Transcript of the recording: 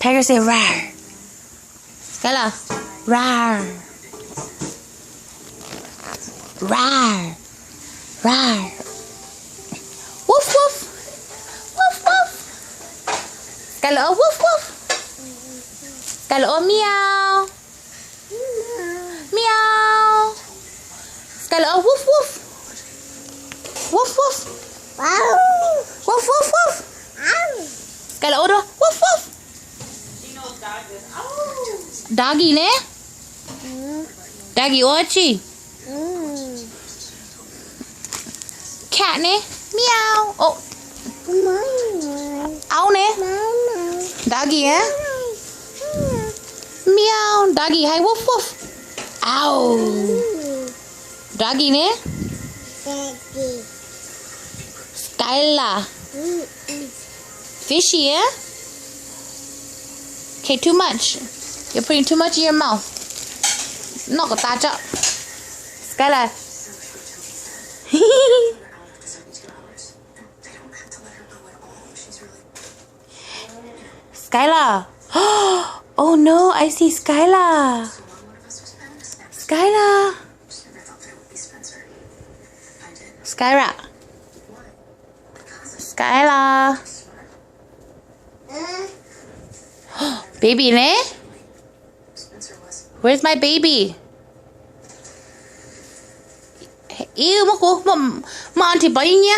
Tiger say rar. Skylar. Rar. Rar. Rar. Woof woof. Woof woof. Skylar, oh woof woof. Skylar, oh meow. Meow. Skylar, oh woof woof. Woof woof. Woof woof woof. Skylar, oh woof woof. Doggy ne? Doggy ochi. Cat ne? Meow. Oh. Ow ne? Doggy eh? Meow. Doggy hi woof woof. Ow. Doggy ne? Skylar. Fishy eh? Okay, too much. You're putting too much in your mouth. Not gonna touch up. Skylar. Skylar. Oh no, I see Skylar. Skylar. Skylar. Skylar. Baby ne? Where's my baby? Ew, mo auntie ba yun niya?